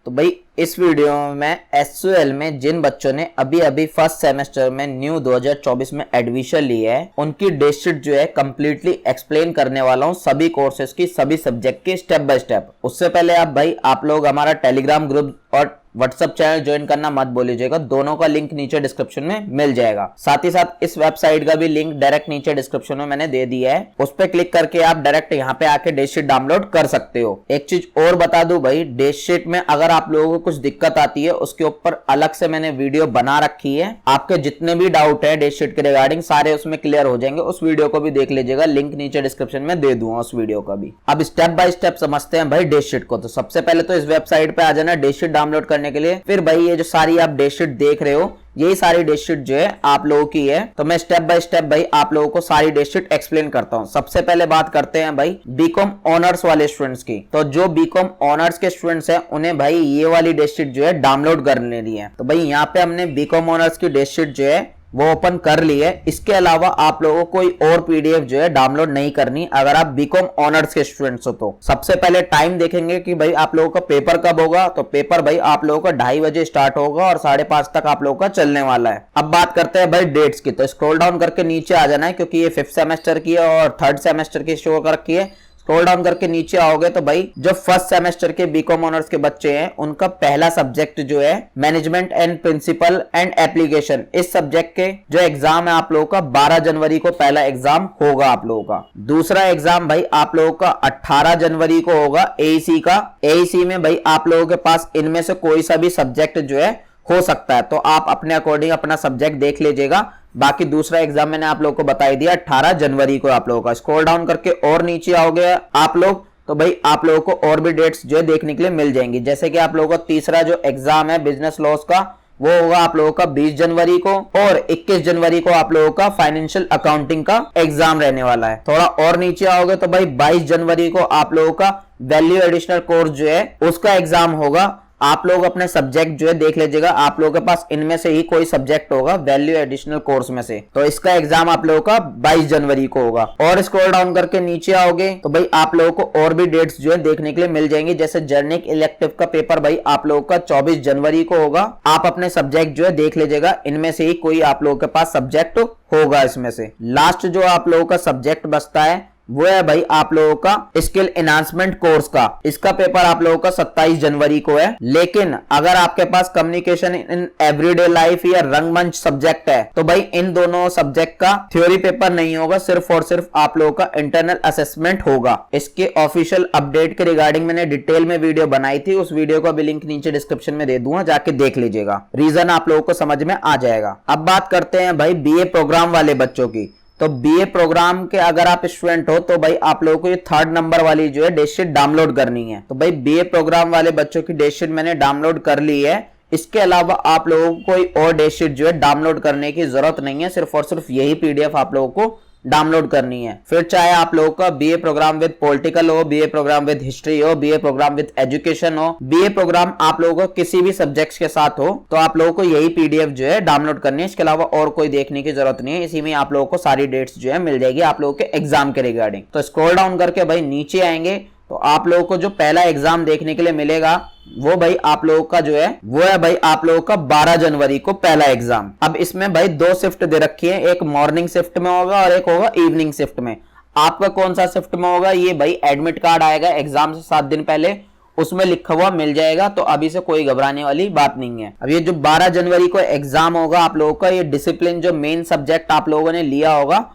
तो भाई इस वीडियो में मैं एसयूएल में जिन बच्चों ने अभी अभी फर्स्ट सेमेस्टर में न्यू 2024 में एडमिशन लिया है उनकी डेट शीट जो है कंप्लीटली एक्सप्लेन करने वाला हूं, सभी कोर्सेज की, सभी सब्जेक्ट की स्टेप बाय स्टेप। उससे पहले आप लोग हमारा टेलीग्राम ग्रुप और व्हाट्सएप चैनल ज्वाइन करना मत भूलिएगा, दोनों का लिंक नीचे डिस्क्रिप्शन में मिल जाएगा। साथ ही साथ इस वेबसाइट का भी लिंक डायरेक्ट नीचे डिस्क्रिप्शन में मैंने दे दिया है, उस पर क्लिक करके आप डायरेक्ट यहाँ पे आके डेट शीट डाउनलोड कर सकते हो। एक चीज और बता दूं भाई, डेट शीट में अगर आप लोगों को कुछ दिक्कत आती है उसके ऊपर अलग से मैंने वीडियो बना रखी है। आपके जितने भी डाउट है डेट शीट के रिगार्डिंग सारे उसमें क्लियर हो जाएंगे, उस वीडियो को भी देख लीजिएगा, लिंक नीचे डिस्क्रिप्शन में दे दूंगा उस वीडियो का भी। अब स्टेप बाय स्टेप समझते हैं भाई डेट शीट को। तो सबसे पहले तो इस वेबसाइट पे आ जाना डेट शीट डाउनलोड करने के लिए। फिर भाई ये जो सारी आप डेट शीट देख रहे हो यही सारी डेट शीट जो है आप लोगों की है। तो मैं स्टेप बाय स्टेप भाई आप लोगों को सारी डेट शीट एक्सप्लेन करता हूं। सबसे पहले बात करते हैं भाई बीकॉम ऑनर्स वाले स्टूडेंट्स की। तो जो बीकॉम ऑनर्स के स्टूडेंट्स हैं उन्हें भाई ये वाली डेट शीट जो है डाउनलोड कर लेनी है। तो भाई यहाँ पे हमने बीकॉम ऑनर्स की डेट शीट जो है वो ओपन कर ली है। इसके अलावा आप लोगों को कोई और पीडीएफ जो है डाउनलोड नहीं करनी अगर आप बीकॉम ऑनर्स के स्टूडेंट्स हो। तो सबसे पहले टाइम देखेंगे कि भाई आप लोगों का पेपर कब होगा। तो पेपर भाई आप लोगों का 2:30 बजे स्टार्ट होगा और 5:30 तक आप लोगों का चलने वाला है। अब बात करते हैं भाई डेट्स की। तो स्क्रॉल डाउन करके नीचे आ जाना है क्योंकि ये 5th सेमेस्टर की है और 3rd सेमेस्टर की शो कर रखी है। स्क्रॉल डाउन करके नीचे आओगे तो भाई जो फर्स्ट सेमेस्टर के बीकॉम ऑनर्स के बच्चे हैं उनका पहला सब्जेक्ट जो है management and principle and application, इस सब्जेक्ट के जो एग्जाम है आप लोगों का 12 जनवरी को पहला एग्जाम होगा आप लोगों का। दूसरा एग्जाम भाई आप लोगों का 18 जनवरी को होगा एईसी का। एईसी में भाई आप लोगों के पास इनमें से कोई सा भी सब्जेक्ट जो है हो सकता है, तो आप अपने अकॉर्डिंग अपना सब्जेक्ट देख लीजिएगा। बाकी दूसरा एग्जाम मैंने आप लोगों को बता दिया 18 जनवरी को आप लोगों का। स्क्रॉल डाउन करके और नीचे आओगे आप लोग तो भाई आप लोगों को और भी डेट्स जो है देखने के लिए मिल जाएंगी। जैसे कि आप लोगों का तीसरा जो एग्जाम है बिजनेस लॉस का वो होगा आप लोगों का 20 जनवरी को और 21 जनवरी को आप लोगों का फाइनेंशियल अकाउंटिंग का एग्जाम रहने वाला है। थोड़ा और नीचे आओगे तो भाई 22 जनवरी को आप लोगों का वैल्यू एडिशनल कोर्स जो है उसका एग्जाम होगा। आप लोग अपने सब्जेक्ट जो है देख लीजिएगा, आप लोगों के पास इनमें से ही कोई सब्जेक्ट होगा वैल्यू एडिशनल कोर्स में से, तो इसका एग्जाम आप लोगों का 22 जनवरी को होगा। और स्क्रॉल डाउन करके नीचे आओगे तो भाई आप लोगों को और भी डेट्स जो है देखने के लिए मिल जाएंगी। जैसे जर्निक इलेक्टिव का पेपर भाई आप लोगों का 24 जनवरी को होगा। आप अपने सब्जेक्ट जो है देख लीजिएगा, इनमें से ही कोई आप लोगों के पास सब्जेक्ट होगा। इसमें से लास्ट जो आप लोगों का सब्जेक्ट बचता है वो है भाई आप लोगों का स्किल एनहांसमेंट कोर्स का। इसका पेपर आप लोगों का 27 जनवरी को है। लेकिन अगर आपके पास कम्युनिकेशन इन एवरीडे लाइफ या रंगमंच सब्जेक्ट है तो भाई इन दोनों सब्जेक्ट का थ्योरी पेपर नहीं होगा, सिर्फ और सिर्फ आप लोगों का इंटरनल असेसमेंट होगा। इसके ऑफिशियल अपडेट के रिगार्डिंग मैंने डिटेल में वीडियो बनाई थी, उस वीडियो का भी लिंक नीचे डिस्क्रिप्शन में दे दूंगा, जाके देख लीजिएगा, रीजन आप लोगों को समझ में आ जाएगा। अब बात करते हैं भाई बीए प्रोग्राम वाले बच्चों की। तो बीए प्रोग्राम के अगर आप स्टूडेंट हो तो भाई आप लोगों को ये 3rd नंबर वाली जो है डेट शीट डाउनलोड करनी है। तो भाई बीए प्रोग्राम वाले बच्चों की डेट शीट मैंने डाउनलोड कर ली है। इसके अलावा आप लोगों को कोई और डेट शीट जो है डाउनलोड करने की जरूरत नहीं है, सिर्फ और सिर्फ यही पीडीएफ आप लोगों को डाउनलोड करनी है। फिर चाहे आप लोगों का बीए प्रोग्राम विद पॉलिटिकल हो, बीए प्रोग्राम विद हिस्ट्री हो, बीए प्रोग्राम विद एजुकेशन हो, बीए प्रोग्राम आप लोगों को किसी भी सब्जेक्ट्स के साथ हो, तो आप लोगों को यही पीडीएफ जो है डाउनलोड करनी है। इसके अलावा और कोई देखने की जरूरत नहीं है, इसी में आप लोगों को सारी डेट्स जो है मिल जाएगी आप लोगों के एग्जाम के रिगार्डिंग। तो स्क्रॉल डाउन करके भाई नीचे आएंगे तो आप लोगों को जो पहला एग्जाम देखने के लिए मिलेगा वो भाई आप लोगों का जो है वो है भाई आप लोगों का 12 जनवरी को पहला एग्जाम। अब इसमें भाई 2 शिफ्ट दे रखी है, एक मॉर्निंग शिफ्ट में होगा और एक होगा इवनिंग शिफ्ट में। आपका कौन सा शिफ्ट में होगा ये भाई एडमिट कार्ड आएगा एग्जाम से 7 दिन पहले, उसमें लिखा हुआ मिल जाएगा, तो अभी से कोई घबराने वाली बात नहीं है। अब ये जो 12 जनवरी को एग्जाम होगा आप लोगों का, ये डिसिप्लिन जो मेन सब्जेक्ट आप लोगों ने लिया होगा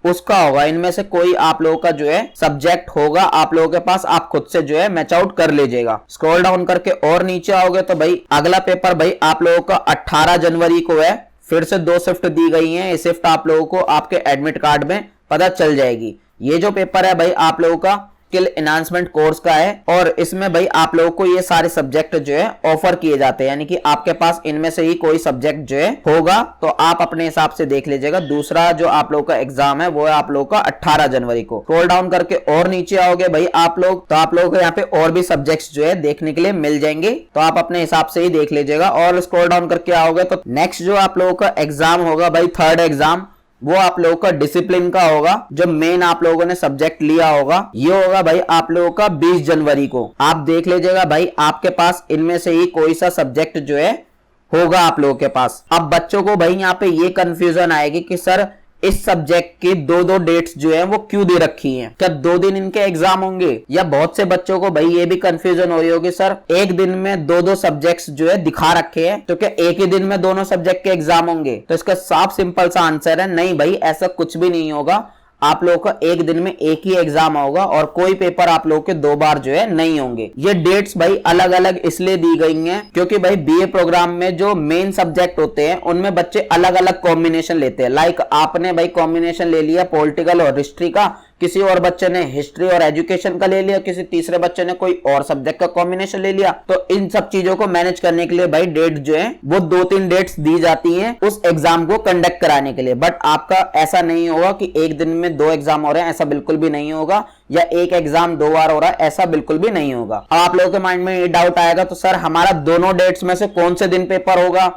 उसका होगा। इनमें से कोई आप लोगों का जो है सब्जेक्ट होगा आप लोगों के पास, आप खुद से जो है मैच आउट कर लीजिएगा। स्क्रॉल डाउन करके और नीचे आओगे तो भाई अगला पेपर भाई आप लोगों का 18 जनवरी को है। फिर से 2 शिफ्ट दी गई हैं, ये शिफ्ट आप लोगों को आपके एडमिट कार्ड में पता चल जाएगी। ये जो पेपर है भाई आप लोगों का स्किल एनहांसमेंट कोर्स का है और इसमें भाई आप लोगों को ये सारे सब्जेक्ट जो है ऑफर किए जाते हैं, यानी कि आपके पास इनमें से ही कोई सब्जेक्ट जो है होगा तो आप अपने हिसाब से देख लीजिएगा। दूसरा जो आप लोगों का एग्जाम है वो है आप लोगों का 18 जनवरी को। स्क्रॉल डाउन करके और नीचे आओगे भाई आप लोग तो आप लोगों को यहाँ पे और भी सब्जेक्ट्स जो है देखने के लिए मिल जाएंगे, तो आप अपने हिसाब से ही देख लीजिएगा। और स्क्रॉल डाउन करके आओगे तो नेक्स्ट जो आप लोगों का एग्जाम होगा भाई 3rd एग्जाम वो आप लोगों का डिसिप्लिन का होगा। जो मेन आप लोगों ने सब्जेक्ट लिया होगा ये होगा भाई आप लोगों का 20 जनवरी को। आप देख लीजिएगा भाई आपके पास इनमें से ही कोई सा सब्जेक्ट जो है होगा आप लोगों के पास। अब बच्चों को भाई यहाँ पे ये कंफ्यूजन आएगी कि सर इस सब्जेक्ट की दो दो डेट्स जो है वो क्यों दे रखी हैं, क्या 2 दिन इनके एग्जाम होंगे? या बहुत से बच्चों को भाई ये भी कंफ्यूजन हो रही होगी सर एक दिन में दो दो सब्जेक्ट्स जो है दिखा रखे हैं तो क्या एक ही दिन में दोनों सब्जेक्ट के एग्जाम होंगे? तो इसका साफ सिंपल सा आंसर है नहीं भाई, ऐसा कुछ भी नहीं होगा। आप लोगों का एक दिन में एक ही एग्जाम होगा और कोई पेपर आप लोगों के 2 बार जो है नहीं होंगे। ये डेट्स भाई अलग अलग इसलिए दी गई हैं क्योंकि भाई बीए प्रोग्राम में जो मेन सब्जेक्ट होते हैं उनमें बच्चे अलग अलग कॉम्बिनेशन लेते हैं। लाइक आपने भाई कॉम्बिनेशन ले लिया पॉलिटिकल और हिस्ट्री का, किसी और बच्चे ने हिस्ट्री और एजुकेशन का ले लिया, किसी तीसरे बच्चे ने कोई और सब्जेक्ट का कॉम्बिनेशन ले लिया। तो इन सब चीजों को मैनेज करने के लिए भाई डेट जो है वो 2-3 डेट्स दी जाती हैं उस एग्जाम को कंडक्ट कराने के लिए। बट आपका ऐसा नहीं होगा कि एक दिन में 2 एग्जाम हो रहे हैं, ऐसा बिल्कुल भी नहीं होगा। या एक एग्जाम 2 बार हो रहा है, ऐसा बिल्कुल भी नहीं होगा। अब आप लोगों के माइंड में ये डाउट आएगा तो सर हमारा दोनों डेट्स में से कौन से दिन पेपर होगा?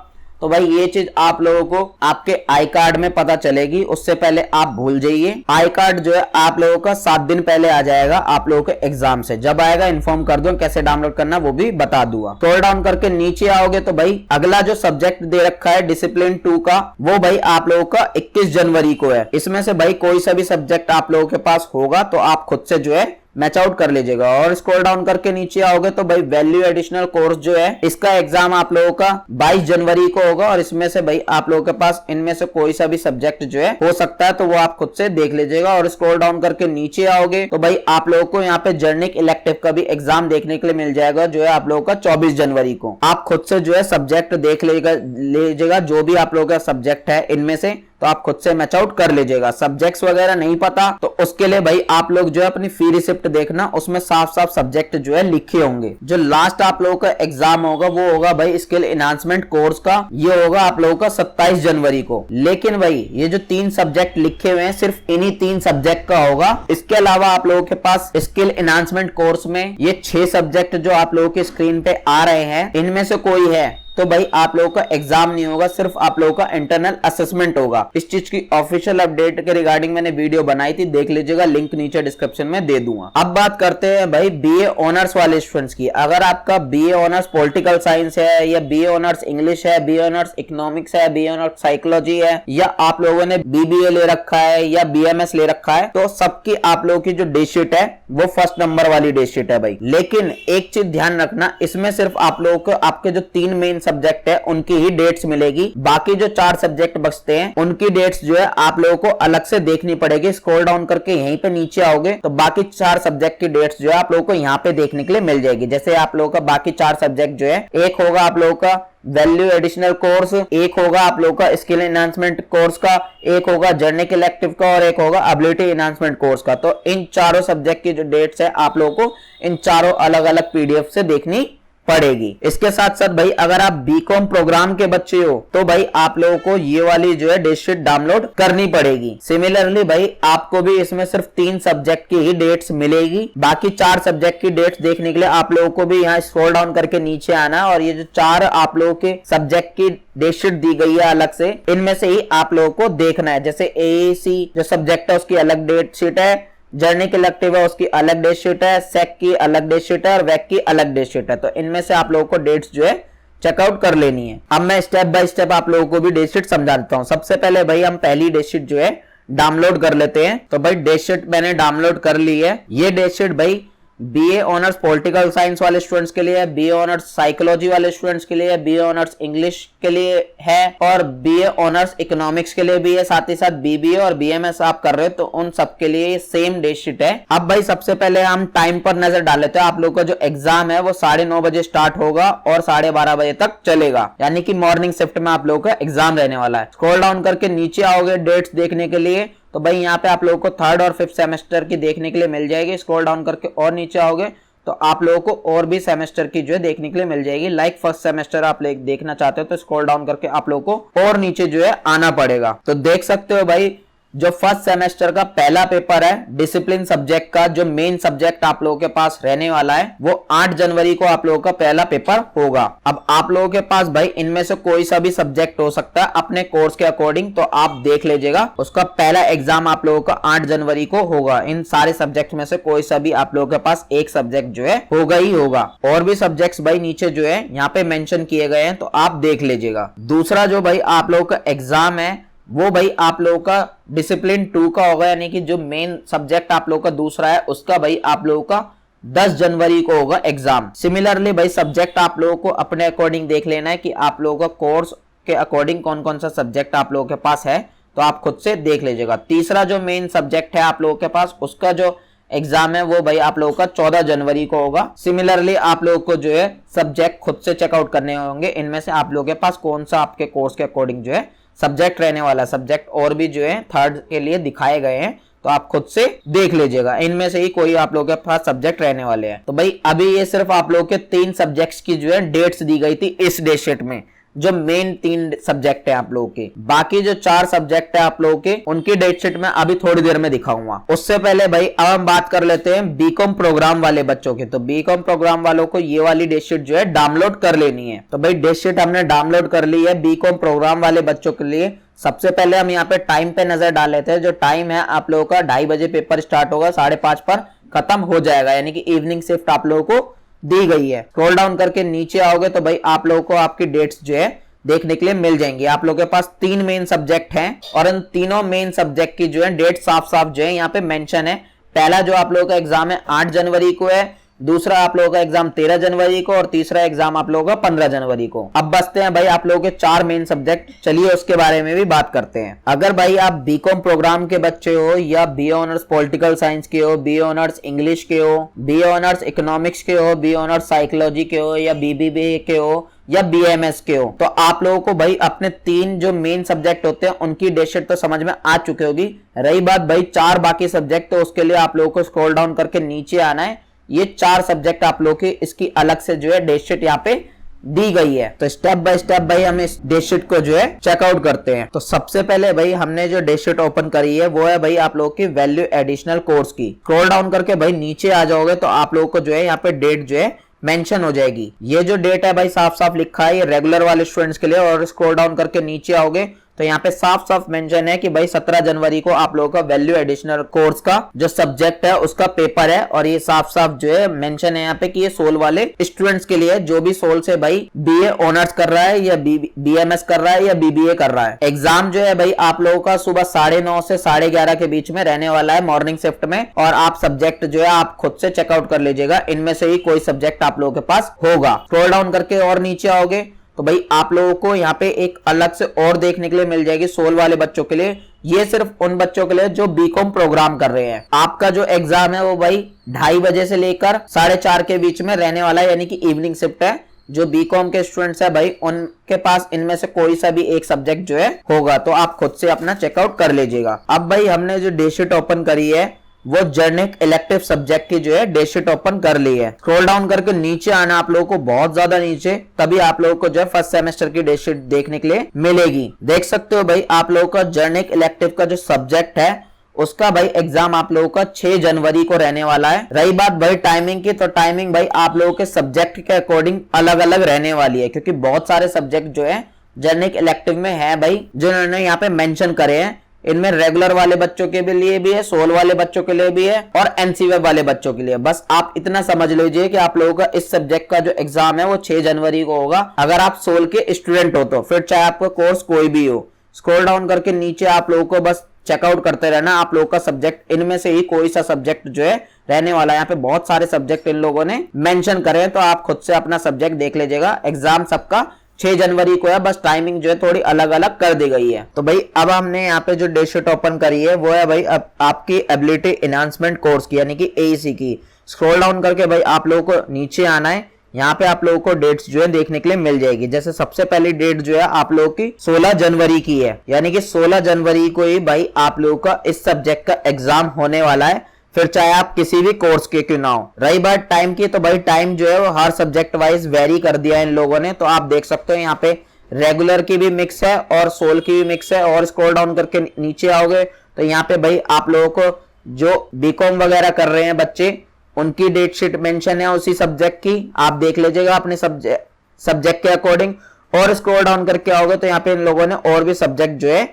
तो भाई ये चीज आप लोगों को आपके आई कार्ड में पता चलेगी, उससे पहले आप भूल जाइए। आई कार्ड जो है आप लोगों का 7 दिन पहले आ जाएगा आप लोगों के एग्जाम से। जब आएगा इन्फॉर्म कर दूं, कैसे डाउनलोड करना वो भी बता दूंगा। स्क्रॉल डाउन करके नीचे आओगे तो भाई अगला जो सब्जेक्ट दे रखा है डिसिप्लिन 2 का वो भाई आप लोगों का 21 जनवरी को है। इसमें से भाई कोई सा भी सब्जेक्ट आप लोगों के पास होगा तो आप खुद से जो है मैच आउट कर लीजिएगा। और स्क्रॉल डाउन करके नीचे आओगे तो भाई वैल्यू एडिशनल कोर्स जो है इसका एग्जाम आप लोगों का 22 जनवरी को होगा। और इसमें से भाई आप लोगों के पास इनमें से कोई सा भी सब्जेक्ट जो है हो सकता है तो वो आप खुद से देख लीजिएगा। और स्क्रॉल डाउन करके नीचे आओगे तो भाई आप लोगों को यहाँ पे जर्निक इलेक्टिव का भी एग्जाम देखने के लिए मिल जाएगा जो है आप लोगों का 24 जनवरी को। आप खुद से जो है सब्जेक्ट देख लीजिएगा जो भी आप लोगों का सब्जेक्ट है इनमें से, तो आप खुद से मैच आउट कर लीजिएगा। सब्जेक्ट्स वगैरह नहीं पता तो उसके लिए भाई आप लोग जो है अपनी फी रिसिप्ट देखना, उसमें साफ साफ सब्जेक्ट जो है लिखे होंगे। जो लास्ट आप लोगों का एग्जाम होगा वो होगा भाई स्किल एनहांसमेंट कोर्स का, ये होगा आप लोगों का 27 जनवरी को। लेकिन भाई ये जो 3 सब्जेक्ट लिखे हुए हैं सिर्फ इन्हीं 3 सब्जेक्ट का होगा। इसके अलावा आप लोगों के पास स्किल एनहांसमेंट कोर्स में ये 6 सब्जेक्ट जो आप लोगों के स्क्रीन पे आ रहे हैं इनमें से कोई है तो भाई आप लोगों का एग्जाम नहीं होगा, सिर्फ आप लोगों का इंटरनल असेसमेंट होगा। इस चीज की ऑफिशियल अपडेट के रिगार्डिंग मैंने वीडियो बनाई थी, देख लीजिएगा, लिंक नीचे डिस्क्रिप्शन में दे दूंगा। अब बात करते हैं भाई बीए ऑनर्स वाले स्टूडेंट्स की। अगर आपका बीए ऑनर्स पॉलिटिकल साइंस है या बीए ऑनर्स इंग्लिश है, बीए ऑनर्स इकोनॉमिक्स है, बीए ऑनर्स साइकोलॉजी है या आप लोगों ने बीबीए ले रखा है या बीएमएस ले रखा है तो सबकी आप लोगों की जो डेट शीट है वो फर्स्ट नंबर वाली डेट शीट है भाई। लेकिन एक चीज ध्यान रखना, इसमें सिर्फ आप लोगों को आपके जो 3 मेन सब्जेक्ट है उनकी ही डेट्स मिलेगी। बाकी जो 4 सब्जेक्ट बचते हैं उनकी डेट्स जो है आप लोगों को अलग से देखनी पड़ेगी। स्क्रॉल डाउन करके यहीं पे नीचे आओगे तो बाकी 4 सब्जेक्ट की डेट्स जो है आप लोगों को यहाँ पे देखने के लिए मिल जाएगी। जैसे आप लोगों का बाकी 4 सब्जेक्ट जो है, एक होगा आप लोगों का वैल्यू एडिशनल कोर्स, एक होगा आप लोगों का स्किल एनहांसमेंट कोर्स का, एक होगा जर्निक इलेक्टिव का और एक होगा एबिलिटी एनहांसमेंट कोर्स का। तो इन चारों सब्जेक्ट की जो डेट्स है आप लोगों को इन चारों अलग अलग पीडीएफ से देखनी पड़ेगी। इसके साथ साथ भाई अगर आप बीकॉम प्रोग्राम के बच्चे हो तो भाई आप लोगों को ये वाली जो है डेट शीट डाउनलोड करनी पड़ेगी। सिमिलरली भाई आपको भी इसमें सिर्फ 3 सब्जेक्ट की ही डेट्स मिलेगी। बाकी 4 सब्जेक्ट की डेट्स देखने के लिए आप लोगों को भी यहाँ स्क्रॉल डाउन करके नीचे आना और ये जो 4 आप लोगों के सब्जेक्ट की डेट शीट दी गई है अलग से, इनमें से ही आप लोगों को देखना है। जैसे एएसी जो सब्जेक्ट है उसकी अलग डेट शीट है, जर्निक इलेक्टिव है उसकी अलग डेट शीट है, सेक की अलग डेट शीट है और वैक की अलग डेट शीट है। तो इनमें से आप लोगों को डेट्स जो है चेकआउट कर लेनी है। अब मैं स्टेप बाय स्टेप आप लोगों को भी डेट शीट समझा देता हूं। सबसे पहले भाई हम पहली डेट शीट जो है डाउनलोड कर लेते हैं। तो भाई डेट शीट मैंने डाउनलोड कर ली है। ये डेट शीट भाई बीए ऑनर्स पॉलिटिकल साइंस वाले स्टूडेंट्स के लिए है, बीए ऑनर्स साइकोलॉजी वाले स्टूडेंट्स के लिए है, बीए ऑनर्स इंग्लिश के लिए है और बीए ऑनर्स इकोनॉमिक्स के लिए भी है। साथ ही साथ बीबीए और बीएमएस आप कर रहे हो तो उन सब के लिए सेम डेट शीट है। अब भाई सबसे पहले हम टाइम पर नजर डाल लेते हैं। आप लोगों का जो एग्जाम है वो 9:30 बजे स्टार्ट होगा और 12:30 बजे तक चलेगा, यानी कि मॉर्निंग शिफ्ट में आप लोगों का एग्जाम रहने वाला है। स्क्रॉल डाउन करके नीचे आओगे डेट्स देखने के लिए तो भाई यहाँ पे आप लोगों को 3rd और 5th सेमेस्टर की देखने के लिए मिल जाएगी। स्क्रॉल डाउन करके और नीचे आओगे तो आप लोगों को और भी सेमेस्टर की जो है देखने के लिए मिल जाएगी। लाइक फर्स्ट सेमेस्टर आप देखना चाहते हो तो स्क्रॉल डाउन करके आप लोगों को और नीचे जो है आना पड़ेगा। तो देख सकते हो भाई जो फर्स्ट सेमेस्टर का पहला पेपर है डिसिप्लिन सब्जेक्ट का, जो मेन सब्जेक्ट आप लोगों के पास रहने वाला है, वो 8 जनवरी को आप लोगों का पहला पेपर होगा। अब आप लोगों के पास भाई इनमें से कोई सा भी सब्जेक्ट हो सकता है अपने कोर्स के अकॉर्डिंग, तो आप देख लीजिएगा। उसका पहला एग्जाम आप लोगों का 8 जनवरी को होगा। इन सारे सब्जेक्ट में से कोई सा भी आप लोगों के पास एक सब्जेक्ट जो है होगा ही होगा। और भी सब्जेक्ट्स भाई नीचे जो है यहाँ पे मेंशन किए गए हैं, तो आप देख लीजिएगा। दूसरा जो भाई आप लोगों का एग्जाम है वो भाई आप लोगों का डिसिप्लिन 2 का होगा, यानी कि जो मेन सब्जेक्ट आप लोगों का दूसरा है उसका भाई आप लोगों का 10 जनवरी को होगा एग्जाम। सिमिलरली भाई सब्जेक्ट आप लोगों को अपने अकॉर्डिंग देख लेना है कि आप लोगों का कोर्स के अकॉर्डिंग कौन कौन सा सब्जेक्ट आप लोगों के पास है, तो आप खुद से देख लीजिएगा। तीसरा जो मेन सब्जेक्ट है आप लोगों के पास, उसका जो एग्जाम है वो भाई आप लोगों का 14 जनवरी को होगा। सिमिलरली आप लोगों को जो है सब्जेक्ट खुद से चेकआउट करने होंगे, इनमें से आप लोगों के पास कौन सा आपके कोर्स के अकॉर्डिंग जो है सब्जेक्ट रहने वाला। सब्जेक्ट और भी जो है थर्ड के लिए दिखाए गए हैं, तो आप खुद से देख लीजिएगा। इनमें से ही कोई आप लोगों के पास सब्जेक्ट रहने वाले हैं। तो भाई अभी ये सिर्फ आप लोगों के 3 सब्जेक्ट्स की जो है डेट्स दी गई थी इस डेट शीट में, जो मेन 3 सब्जेक्ट है आप लोगों के। बाकी जो 4 सब्जेक्ट है आप लोगों के, उनकी डेट शीट में अभी थोड़ी देर में दिखाऊंगा। उससे पहले भाई अब हम बात कर लेते हैं बीकॉम प्रोग्राम वाले बच्चों की। तो बीकॉम प्रोग्राम वालों को ये वाली डेट शीट जो है डाउनलोड कर लेनी है। तो भाई डेट शीट हमने डाउनलोड कर ली है बीकॉम प्रोग्राम वाले बच्चों के लिए। सबसे पहले हम यहाँ पे टाइम पे नजर डाल लेते हैं। जो टाइम है आप लोगों का 2:30 बजे पेपर स्टार्ट होगा, 5:30 पर खत्म हो जाएगा, यानी कि इवनिंग शिफ्ट आप लोगों को दी गई है। स्क्रॉल डाउन करके नीचे आओगे तो भाई आप लोगों को आपकी डेट्स जो है देखने के लिए मिल जाएंगी। आप लोगों के पास 3 मेन सब्जेक्ट हैं और इन तीनों मेन सब्जेक्ट की जो है डेट साफ साफ जो है यहाँ पे मेंशन है। पहला जो आप लोगों का एग्जाम है 8 जनवरी को है, दूसरा आप लोगों का एग्जाम 13 जनवरी को और तीसरा एग्जाम आप लोगों का 15 जनवरी को। अब बचते हैं भाई आप लोगों के 4 मेन सब्जेक्ट, चलिए उसके बारे में भी बात करते हैं। अगर भाई आप बीकॉम प्रोग्राम के बच्चे हो या बीए ऑनर्स पॉलिटिकल साइंस के हो, बीए ऑनर्स इंग्लिश के हो, बीए ऑनर्स इकोनॉमिक्स के हो, बीए ऑनर्स साइकोलॉजी के हो या बीबीबीए के हो या बीएमएस के हो, तो आप लोगों को भाई अपने 3 जो मेन सब्जेक्ट होते हैं उनकी डेट शीट तो समझ में आ चुकी होगी। रही बात भाई 4 बाकी सब्जेक्ट, तो उसके लिए आप लोगों को स्क्रॉल डाउन करके नीचे आना है। ये 4 सब्जेक्ट आप लोगों की इसकी अलग से जो है डेट शीट यहाँ पे दी गई है। तो स्टेप बाय स्टेप भाई हम इस डेट शीट को जो है चेकआउट करते हैं। तो सबसे पहले भाई हमने जो डेट शीट ओपन करी है वो है भाई आप लोगों की वैल्यू एडिशनल कोर्स की। स्क्रॉल डाउन करके भाई नीचे आ जाओगे तो आप लोगों को जो है यहाँ पे डेट जो है मेंशन हो जाएगी। ये जो डेट है भाई साफ साफ लिखा है ये रेगुलर वाले स्टूडेंट्स के लिए, और स्क्रॉल डाउन करके नीचे आओगे तो यहाँ पे साफ साफ मेंशन है कि भाई 17 जनवरी को आप लोगों का वैल्यू एडिशनल कोर्स का जो सब्जेक्ट है उसका पेपर है। और ये साफ साफ जो है मेंशन है यहाँ पे कि ये सोल वाले स्टूडेंट्स के लिए, जो भी सोल से भाई बीए ऑनर्स कर रहा है या बीएमएस कर रहा है या बीबीए कर रहा है। एग्जाम जो है भाई आप लोगों का सुबह 9:30 से 11:30 के बीच में रहने वाला है मॉर्निंग शिफ्ट में। और आप सब्जेक्ट जो है आप खुद से चेकआउट कर लीजिएगा, इनमें से ही कोई सब्जेक्ट आप लोगों के पास होगा। स्क्रॉल डाउन करके और नीचे आओगे तो भाई आप लोगों को यहाँ पे एक अलग से और देखने के लिए मिल जाएगी सोल वाले बच्चों के लिए। ये सिर्फ उन बच्चों के लिए जो बीकॉम प्रोग्राम कर रहे हैं। आपका जो एग्जाम है वो भाई 2:30 बजे से लेकर 4:30 के बीच में रहने वाला है, यानी कि इवनिंग शिफ्ट है। जो बीकॉम के स्टूडेंट्स है भाई उनके पास इनमें से कोई सा भी एक सब्जेक्ट जो है होगा, तो आप खुद से अपना चेकआउट कर लीजिएगा। अब भाई हमने जो डेट शीट ओपन करी है वो जर्निक इलेक्टिव सब्जेक्ट की जो है डेट शीट ओपन कर ली है। स्क्रॉल डाउन करके नीचे आना आप लोगों को बहुत ज्यादा नीचे, तभी आप लोगों को जो है फर्स्ट सेमेस्टर की डेट शीट देखने के लिए मिलेगी। देख सकते हो भाई आप लोगों का जर्निक इलेक्टिव का जो सब्जेक्ट है उसका भाई एग्जाम आप लोगों का 6 जनवरी को रहने वाला है। रही बात भाई टाइमिंग की, तो टाइमिंग भाई आप लोगों के सब्जेक्ट के अकॉर्डिंग अलग अलग रहने वाली है, क्योंकि बहुत सारे सब्जेक्ट जो है जर्निक इलेक्टिव में है भाई जो इन्होंने यहाँ पे मेंशन करे हैं। इनमें रेगुलर वाले बच्चों के लिए भी है, सोल वाले बच्चों के लिए भी है और एनसीवेब वाले बच्चों के लिए। बस आप इतना समझ लीजिए कि आप लोगों का इस सब्जेक्ट का जो एग्जाम है वो 6 जनवरी को होगा। अगर आप सोल के स्टूडेंट हो तो फिर चाहे आपका कोर्स कोई भी हो। स्क्रॉल डाउन करके नीचे आप लोगों को बस चेकआउट करते रहना आप लोगों का सब्जेक्ट, इनमें से ही कोई सा सब्जेक्ट जो है रहने वाला है। यहाँ पे बहुत सारे सब्जेक्ट इन लोगों ने मेंशन करे, तो आप खुद से अपना सब्जेक्ट देख लीजिएगा। एग्जाम सबका 6 जनवरी को है, बस टाइमिंग जो है थोड़ी अलग अलग कर दी गई है। तो भाई अब हमने यहाँ पे जो डेट शीट ओपन करी है वो है भाई अब आपकी एबिलिटी एनहांसमेंट कोर्स की, यानी कि एईसी की। स्क्रॉल डाउन करके भाई आप लोगों को नीचे आना है। यहाँ पे आप लोगों को डेट्स जो है देखने के लिए मिल जाएगी। जैसे सबसे पहली डेट जो है आप लोगों की 16 जनवरी की है, यानी कि 16 जनवरी को ही भाई आप लोगों का इस सब्जेक्ट का एग्जाम होने वाला है, फिर चाहे आप किसी भी कोर्स के क्यों ना हो। रही बात टाइम की, तो भाई टाइम जो है वो हर सब्जेक्ट वाइज वेरी कर दिया है इन लोगों ने। तो आप देख सकते हो यहाँ पे रेगुलर की भी मिक्स है और सोल की भी मिक्स है। और स्क्रॉल डाउन करके नीचे आओगे तो यहाँ पे भाई आप लोगों को जो बीकॉम वगैरह कर रहे हैं बच्चे, उनकी डेट शीट मेंशन है उसी सब्जेक्ट की, आप देख लीजिएगा अपने सब्जेक्ट के अकॉर्डिंग। और स्क्रॉल डाउन करके आओगे तो यहाँ पे इन लोगों ने और भी सब्जेक्ट जो है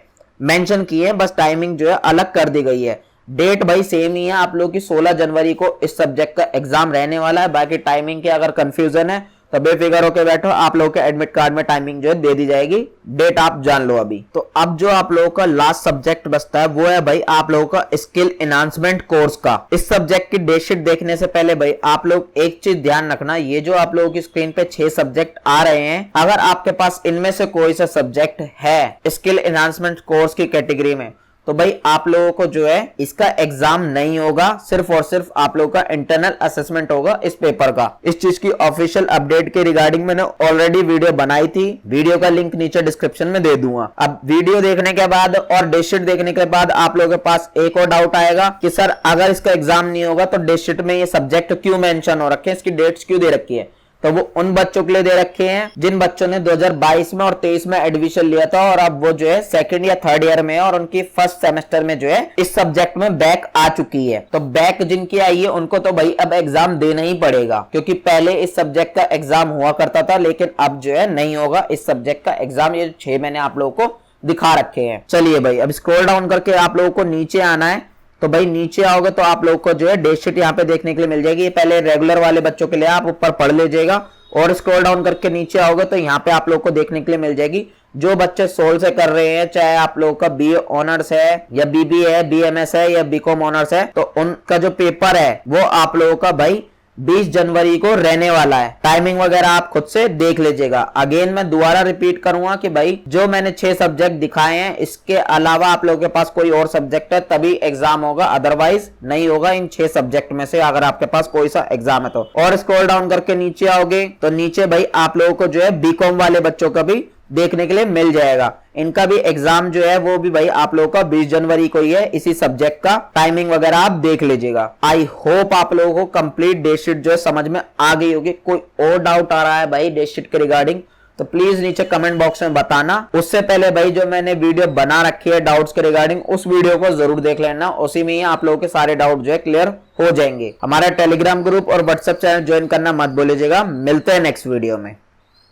मेंशन किए हैं, बस टाइमिंग जो है अलग कर दी गई है। डेट भाई सेम ही है आप लोगों की, 16 जनवरी को इस सब्जेक्ट का एग्जाम रहने वाला है। बाकी टाइमिंग के अगर कंफ्यूजन है तो बेफिक्र होकर बैठो, आप लोगों के एडमिट कार्ड में टाइमिंग जो है दे दी जाएगी, डेट आप जान लो अभी। तो अब जो आप लोगों का लास्ट सब्जेक्ट बचता है वो है भाई आप लोगों का स्किल एनहांसमेंट कोर्स का। इस सब्जेक्ट की डेट शीट देखने से पहले भाई आप लोग एक चीज ध्यान रखना, ये जो आप लोगों की स्क्रीन पे 6 सब्जेक्ट आ रहे हैं, अगर आपके पास इनमें से कोई सा सब्जेक्ट है स्किल एनहांसमेंट कोर्स की कैटेगरी में, तो भाई आप लोगों को जो है इसका एग्जाम नहीं होगा, सिर्फ और सिर्फ आप लोगों का इंटरनल असेसमेंट होगा इस पेपर का। इस चीज की ऑफिशियल अपडेट के रिगार्डिंग मैंने ऑलरेडी वीडियो बनाई थी, वीडियो का लिंक नीचे डिस्क्रिप्शन में दे दूंगा। अब वीडियो देखने के बाद और डेट शीट देखने के बाद आप लोगों के पास एक और डाउट आएगा कि सर अगर इसका एग्जाम नहीं होगा तो डेट शीट में ये सब्जेक्ट क्यों मेंशन हो रखे हैं, इसकी डेट्स क्यों दे रखी है। तो वो उन बच्चों के लिए दे रखे हैं जिन बच्चों ने 2022 में और 23 में एडमिशन लिया था और अब वो जो है सेकंड या थर्ड ईयर में है और उनकी फर्स्ट सेमेस्टर में जो है इस सब्जेक्ट में बैक आ चुकी है। तो बैक जिनकी आई है उनको तो भाई अब एग्जाम देना ही पड़ेगा, क्योंकि पहले इस सब्जेक्ट का एग्जाम हुआ करता था लेकिन अब जो है नहीं होगा इस सब्जेक्ट का एग्जाम। ये 6 मैंने आप लोगों को दिखा रखे हैं। चलिए भाई अब स्क्रॉल डाउन करके आप लोगों को नीचे आना है। तो भाई नीचे आओगे तो आप लोगों को जो है डेट शीट यहाँ पे देखने के लिए मिल जाएगी। ये पहले रेगुलर वाले बच्चों के लिए आप ऊपर पढ़ लीजिएगा और स्क्रॉल डाउन करके नीचे आओगे तो यहाँ पे आप लोग को देखने के लिए मिल जाएगी जो बच्चे सोल से कर रहे हैं, चाहे आप लोगों का बीए ऑनर्स है या बीबीए है, बीएमएस है या बीकॉम ऑनर्स है, तो उनका जो पेपर है वो आप लोगों का भाई 20 जनवरी को रहने वाला है। टाइमिंग वगैरह आप खुद से देख लीजिएगा। अगेन मैं दोबारा रिपीट करूंगा कि भाई जो मैंने 6 सब्जेक्ट दिखाए हैं इसके अलावा आप लोगों के पास कोई और सब्जेक्ट है तभी एग्जाम होगा, अदरवाइज नहीं होगा इन 6 सब्जेक्ट में से अगर आपके पास कोई सा एग्जाम है तो। और स्क्रॉल डाउन करके नीचे आओगे तो नीचे भाई आप लोगों को जो है बीकॉम वाले बच्चों का भी देखने के लिए मिल जाएगा। इनका भी एग्जाम जो है वो भी भाई आप लोगों का 20 जनवरी को ही है इसी सब्जेक्ट का। टाइमिंग वगैरह आप देख लीजिएगा। आई होप आप लोगों को कंप्लीट डेट शीट जो है समझ में आ गई होगी। कोई और डाउट आ रहा है भाई डेट शीट के रिगार्डिंग तो प्लीज नीचे कमेंट बॉक्स में बताना। उससे पहले भाई जो मैंने वीडियो बना रखी है डाउट्स के रिगार्डिंग उस वीडियो को जरूर देख लेना, उसी में ही आप लोगों के सारे डाउट जो है क्लियर हो जाएंगे। हमारा टेलीग्राम ग्रुप और व्हाट्सएप चैनल ज्वाइन करना मत भूलिएगा। मिलते हैं नेक्स्ट वीडियो में।